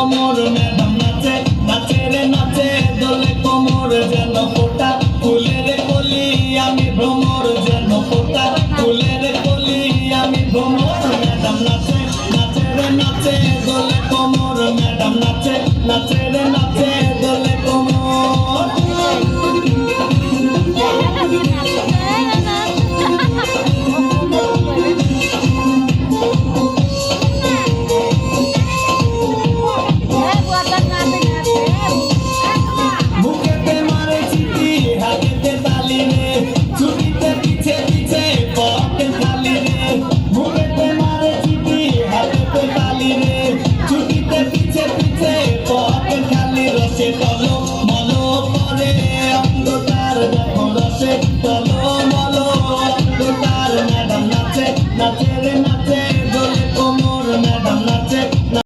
কোমর ম্যাডাম নাচে নাচে রে নাচে দোলে কোমর যেন ফোটা ফুলের কলি আমি ভ্রমর যেন ফোটা ফুলের কলি আমি ভ্রমর ম্যাডাম নাচে নাচে রে নাচে দোলে কোমর ম্যাডাম নাচে নাচে রে নাচে দোলে কোমর মুখেতে মারে চিঠি হাতেতে তালি রে ছুটিতে পিছে পিছে পকেট খালি রে মুখেতে মারে চিঠি হাতেতে তালি রে ছুটিতে পিছে পিছে পকেট খালি রসে তলো